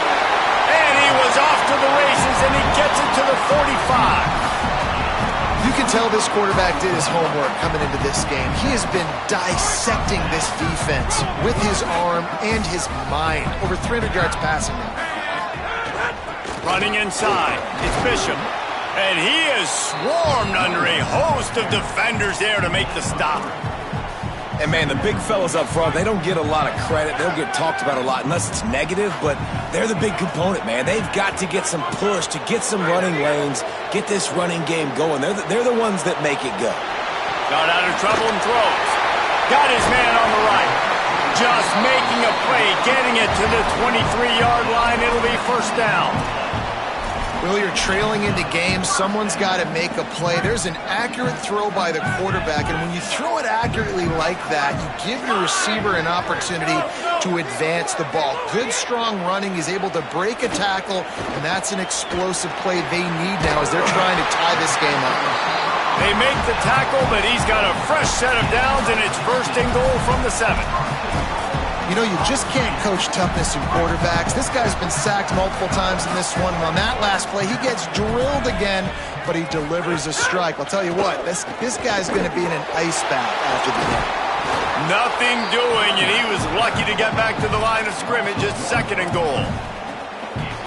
And he was off to the races, and he gets it to the 45. You can tell this quarterback did his homework coming into this game. He has been dissecting this defense with his arm and his mind. Over 300 yards passing now. Running inside, it's Bishop. And he is swarmed under a host of defenders there to make the stop. And, man, the big fellas up front, they don't get a lot of credit. They'll get talked about a lot unless it's negative, but they're the big component, man. They've got to get some push, to get some running lanes, get this running game going. They're the ones that make it go. Got out of trouble and throws. Got his man on the right. Just making a play, getting it to the 23-yard line. It'll be first down. Well, you're trailing into games. Someone's got to make a play. There's an accurate throw by the quarterback, and when you throw it accurately like that, you give your receiver an opportunity to advance the ball. Good, strong running. He's able to break a tackle, and that's an explosive play they need now as they're trying to tie this game up. They make the tackle, but he's got a fresh set of downs, and it's first and goal from the 7. You know, you just can't coach toughness in quarterbacks. This guy's been sacked multiple times in this one. And on that last play, he gets drilled again, but he delivers a strike. I'll tell you what, this guy's going to be in an ice bath after the game. Nothing doing, and he was lucky to get back to the line of scrimmage at second and goal.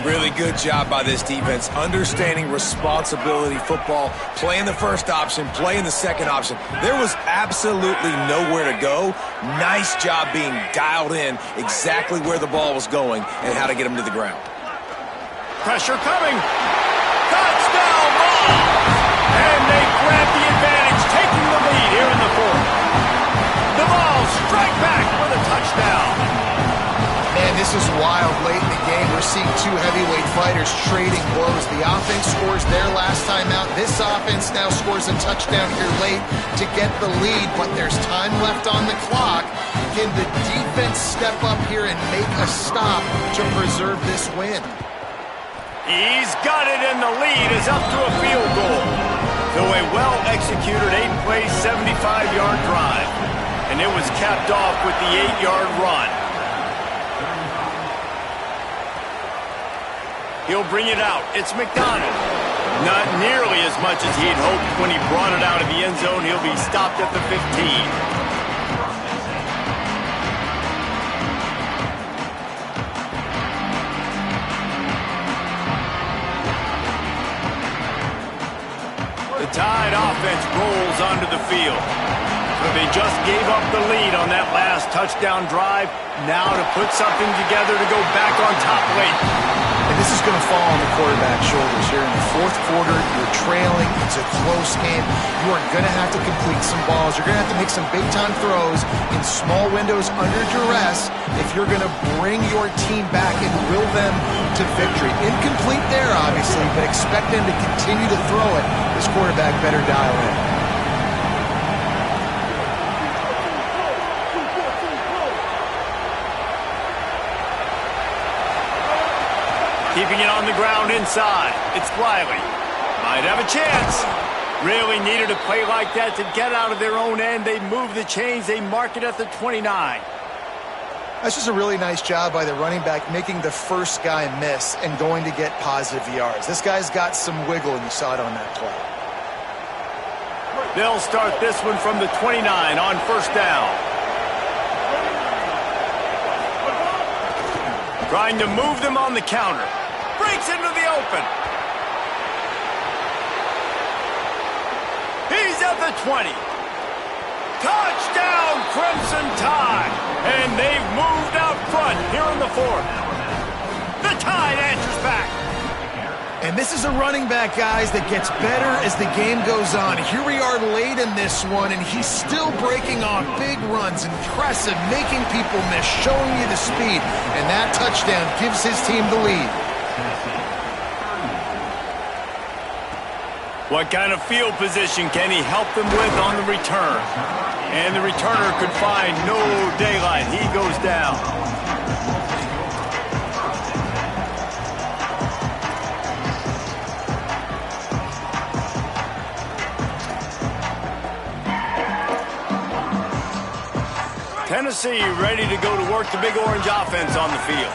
Really good job by this defense, understanding responsibility football, playing the first option, playing the second option. There was absolutely nowhere to go. Nice job being dialed in exactly where the ball was going and how to get him to the ground. Pressure coming. Touchdown ball! And they grab the advantage, taking the lead here in the fourth. The ball strike back with a touchdown. Man, this is wild late in the game. We're seeing two heavyweight fighters trading blows. The offense scores their last time out. This offense now scores a touchdown here late to get the lead, but there's time left on the clock. Can the defense step up here and make a stop to preserve this win? He's got it, and the lead is up to a field goal. To a well-executed 8-play, 75-yard drive. And it was capped off with the 8-yard run. He'll bring it out. It's McDonald. Not nearly as much as he'd hoped when he brought it out of the end zone. He'll be stopped at the 15. The Tide offense rolls onto the field. But they just gave up the lead on that last touchdown drive. Now to put something together to go back on top late. And this is going to fall on the quarterback's shoulders here in the fourth quarter. You're trailing. It's a close game. You are going to have to complete some balls. You're going to have to make some big-time throws in small windows under duress if you're going to bring your team back and will them to victory. Incomplete there, obviously, but expect them to continue to throw it. This quarterback better dial in. Keeping it on the ground inside. It's Wiley. Might have a chance. Really needed a play like that to get out of their own end. They move the chains. They mark it at the 29. That's just a really nice job by the running back making the first guy miss and going to get positive yards. This guy's got some wiggle, and you saw it on that play. They'll start this one from the 29 on first down. Trying to move them on the counter. Breaks into the open. He's at the 20. Touchdown, Crimson Tide. And they've moved out front here in the fourth. The Tide answers back. And this is a running back, guys, that gets better as the game goes on. Here we are late in this one, and he's still breaking off big runs. Impressive, making people miss, showing you the speed. And that touchdown gives his team the lead. What kind of field position can he help them with on the return? And the returner could find no daylight. He goes down. Tennessee ready to go to work the Big Orange offense on the field.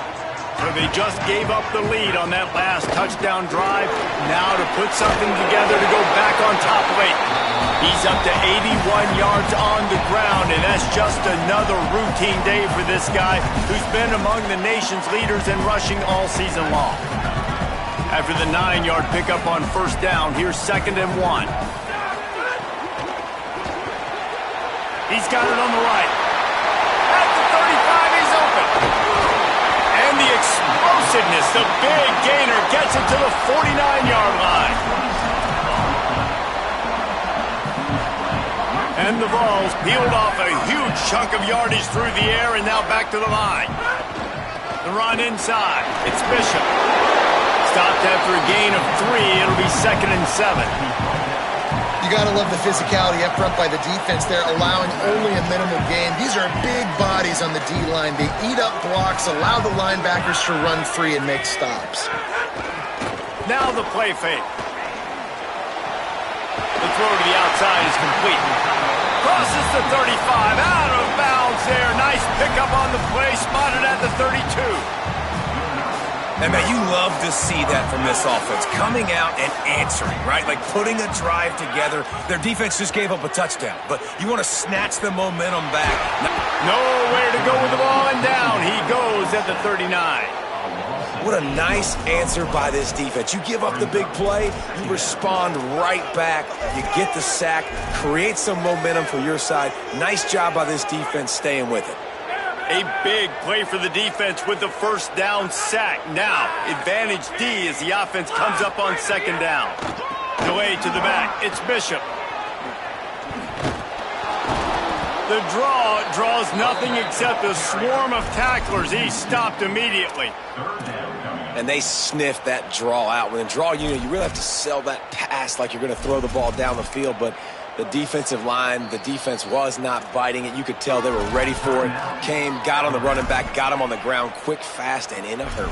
So they just gave up the lead on that last touchdown drive. Now to put something together to go back on top late. He's up to 81 yards on the ground, and that's just another routine day for this guy who's been among the nation's leaders in rushing all season long. After the 9-yard pickup on first down, here's 2nd and 1. He's got it on the right. At the 35, he's open. And the explosiveness, the big gainer, gets it to the 49-yard line. And the Vols peeled off a huge chunk of yardage through the air and now back to the line. The run inside. It's Bishop. Stopped after a gain of 3. It'll be 2nd and 7. You got to love the physicality up front by the defense. They're allowing only a minimal gain. These are big bodies on the D-line. They eat up blocks, allow the linebackers to run free and make stops. Now the play fake. The throw to the outside is complete. Crosses the 35, out of bounds there. Nice pickup on the play, spotted at the 32. And, man, you love to see that from this offense. Coming out and answering, right? Like putting a drive together. Their defense just gave up a touchdown. But you want to snatch the momentum back. Nowhere to go with the ball, and down he goes at the 39. What a nice answer by this defense. You give up the big play, you respond right back. You get the sack, create some momentum for your side. Nice job by this defense staying with it. A big play for the defense with the first down sack. Now, advantage D as the offense comes up on 2nd down. Delay to the back. It's Bishop. The draw draws nothing except a swarm of tacklers. He's stopped immediately. And they sniffed that draw out. When a draw unit, you really have to sell that pass like you're going to throw the ball down the field, but the defensive line, the defense was not biting it. You could tell they were ready for it. Came, got on the running back, got him on the ground quick, fast, and in a hurry.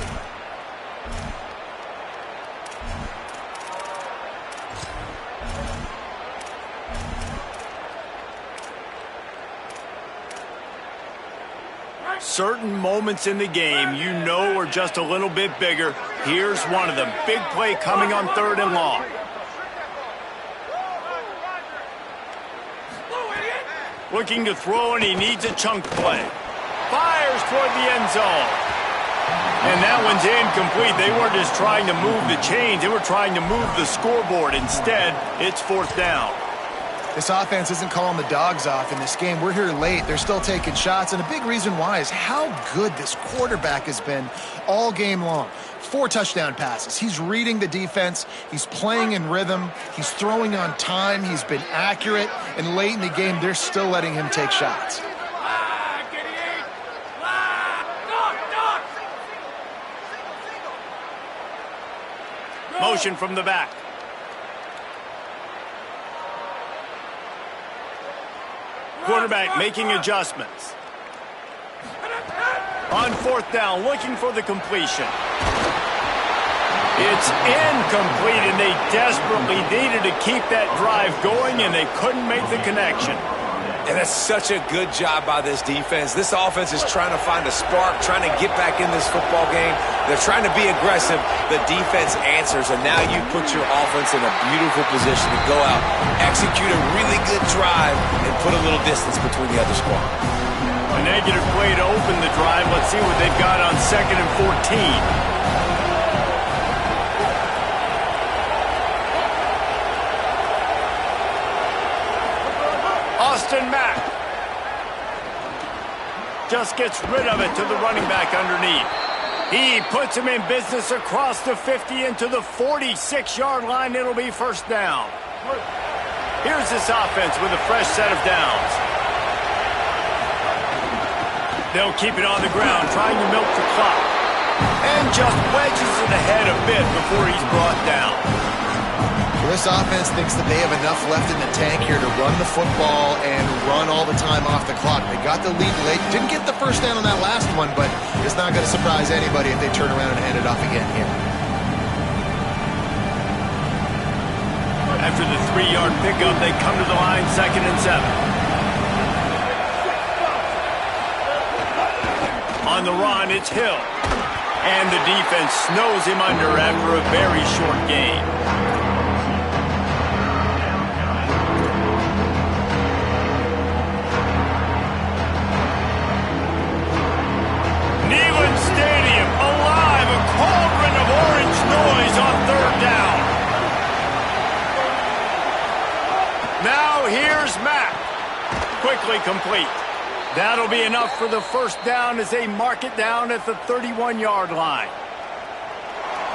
Certain moments in the game you know are just a little bit bigger. Here's one of them. Big play coming on 3rd and long. Looking to throw, and he needs a chunk play. Fires toward the end zone. And that one's incomplete. They weren't just trying to move the chains. They were trying to move the scoreboard. Instead, it's 4th down. This offense isn't calling the dogs off in this game. We're here late. They're still taking shots. And a big reason why is how good this quarterback has been all game long. 4 touchdown passes. He's reading the defense. He's playing in rhythm. He's throwing on time. He's been accurate. And late in the game, they're still letting him take shots. Motion from the back. Quarterback making adjustments. On 4th down, looking for the completion. It's incomplete, and they desperately needed to keep that drive going, and they couldn't make the connection. And that's such a good job by this defense. This offense is trying to find a spark, trying to get back in this football game. They're trying to be aggressive. The defense answers, and now you put your offense in a beautiful position to go out, execute a really good drive, and put a little distance between the other squad. A negative play to open the drive. Let's see what they've got on 2nd and 14. Austin Mack just gets rid of it to the running back underneath. He puts him in business across the 50 into the 46-yard line. It'll be first down. Here's this offense with a fresh set of downs. They'll keep it on the ground, trying to milk the clock. And just wedges it ahead a bit before he's brought down. This offense thinks that they have enough left in the tank here to run the football and run all the time off the clock. They got the lead late. Didn't get the first down on that last one, but it's not going to surprise anybody if they turn around and hand it off again here. After the 3-yard pickup, they come to the line, 2nd and 7. On the run, it's Hill. And the defense snows him under after a very short game. Neyland Stadium, alive, a cauldron of orange noise on 3rd down. Now here's Mack. Quickly complete. That'll be enough for the first down as they mark it down at the 31-yard line.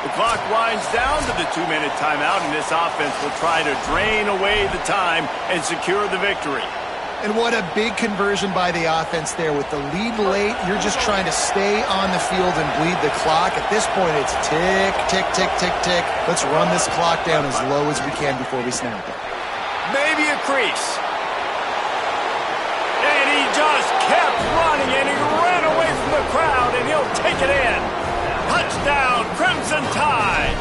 The clock winds down to the 2-minute timeout, and this offense will try to drain away the time and secure the victory. And what a big conversion by the offense there. With the lead late, you're just trying to stay on the field and bleed the clock. At this point, it's tick, tick, tick, tick, tick. Let's run this clock down as low as we can before we snap it. Maybe a crease. And he just kept running, and he ran away from the crowd, and he'll take it in. Touchdown, Crimson Tide.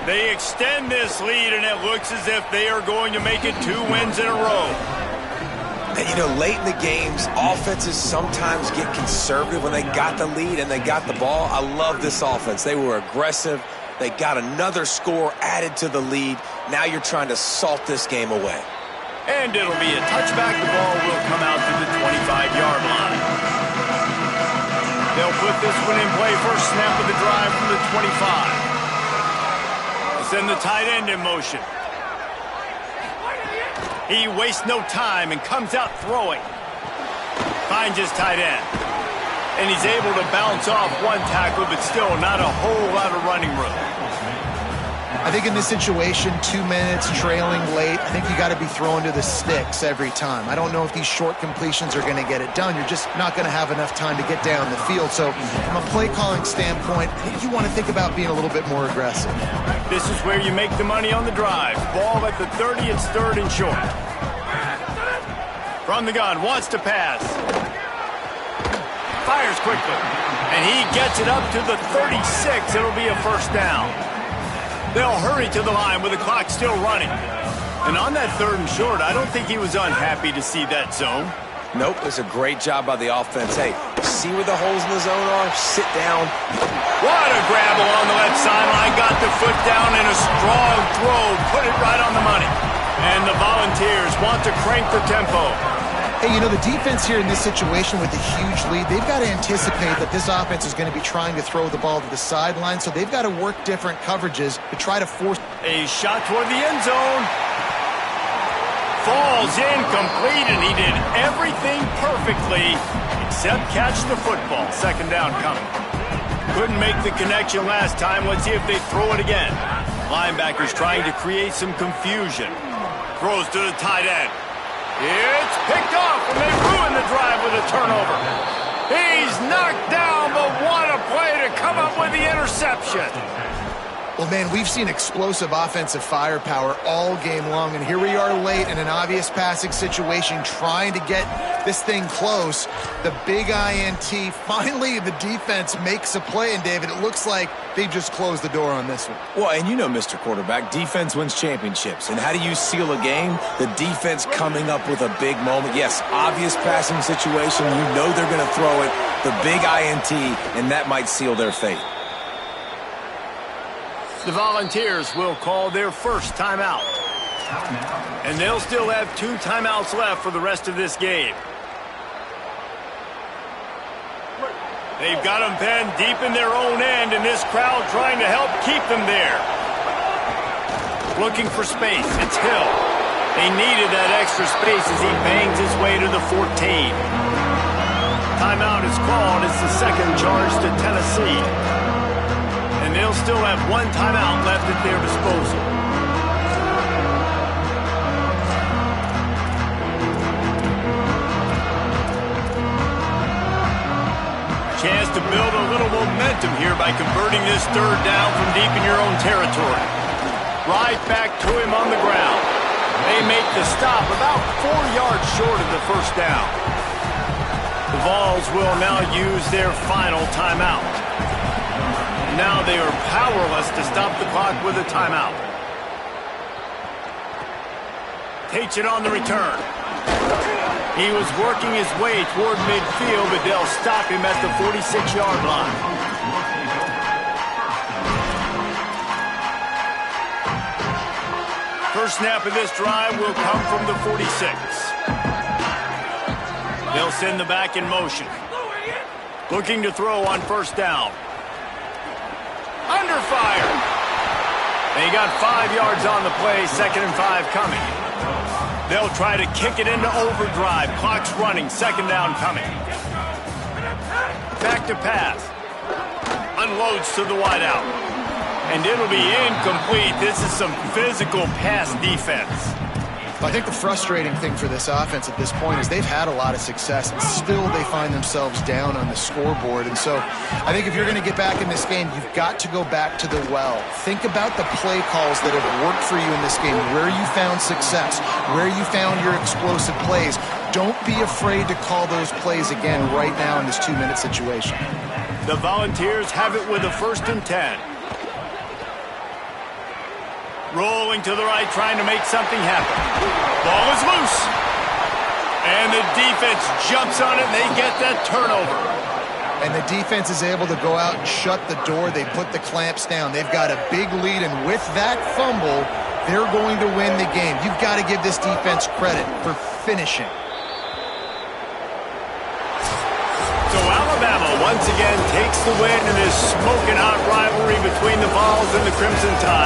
They extend this lead, and it looks as if they are going to make it 2 wins in a row. And, you know, late in the games, offenses sometimes get conservative when they got the lead and they got the ball. I love this offense. They were aggressive. They got another score added to the lead. Now you're trying to salt this game away. And it'll be a touchback. The ball will come out to the 25-yard line. They'll put this one in play. First snap of the drive from the 25. Send the tight end in motion. He wastes no time and comes out throwing. Finds his tight end. And he's able to bounce off one tackle, but still not a whole lot of running room. I think in this situation, 2 minutes, trailing late, I think you got to be throwing to the sticks every time. I don't know if these short completions are going to get it done. You're just not going to have enough time to get down the field. So from a play calling standpoint, I think you want to think about being a little bit more aggressive. This is where you make the money on the drive. Ball at the 30, it's 3rd and short. From the gun, wants to pass. Fires quickly. And he gets it up to the 36. It'll be a first down. They'll hurry to the line with the clock still running. And on that 3rd and short, I don't think he was unhappy to see that zone. Nope, it's a great job by the offense. Hey, see where the holes in the zone are? Sit down. What a grab along the left sideline. Got the foot down in a strong throw. Put it right on the money. And the Volunteers want to crank the tempo. Hey, you know, the defense here in this situation with a huge lead, they've got to anticipate that this offense is going to be trying to throw the ball to the sideline, so they've got to work different coverages to try to force. A shot toward the end zone. Falls incomplete, and he did everything perfectly except catch the football. 2nd down coming. Couldn't make the connection last time. Let's see if they throw it again. Linebackers trying to create some confusion. Throws to the tight end. It's picked off, and they ruin the drive with a turnover. He's knocked down, but what a play to come up with the interception. Well, man, we've seen explosive offensive firepower all game long, and here we are late in an obvious passing situation trying to get this thing close. The big INT, finally the defense makes a play, and David, it looks like they just closed the door on this one. Well, and you know, Mr. Quarterback, defense wins championships. And how do you seal a game? The defense coming up with a big moment. Yes, obvious passing situation. You know they're going to throw it. The big INT, and that might seal their fate. The Volunteers will call their first timeout. And they'll still have 2 timeouts left for the rest of this game. They've got them penned deep in their own end, and this crowd trying to help keep them there. Looking for space. It's Hill. They needed that extra space as he bangs his way to the 14. Timeout is called. It's the second charge to Tennessee. And they'll still have 1 timeout left at their disposal. Chance to build a little momentum here by converting this 3rd down from deep in your own territory. Right back to him on the ground. They make the stop about 4 yards short of the first down. The Vols will now use their final timeout. Now they are powerless to stop the clock with a timeout. Takes it on the return. He was working his way toward midfield, but they'll stop him at the 46-yard line. First snap of this drive will come from the 46. They'll send the back in motion. Looking to throw on first down. Under fire. They got 5 yards on the play, 2nd and 5 coming. They'll try to kick it into overdrive. Clock's running, 2nd down coming. Back to pass. Unloads to the wideout. And it'll be incomplete. This is some physical pass defense. I think the frustrating thing for this offense at this point is they've had a lot of success, and still they find themselves down on the scoreboard. And so I think if you're going to get back in this game, you've got to go back to the well. Think about the play calls that have worked for you in this game, where you found success, where you found your explosive plays. Don't be afraid to call those plays again right now in this 2-minute situation. The Volunteers have it with a 1st and 10. Rolling to the right, trying to make something happen. Ball is loose. And the defense jumps on it, and they get that turnover. And the defense is able to go out and shut the door. They put the clamps down. They've got a big lead, and with that fumble, they're going to win the game. You've got to give this defense credit for finishing. So Alabama once again takes the win in this smoking hot rivalry between the Vols and the Crimson Tide.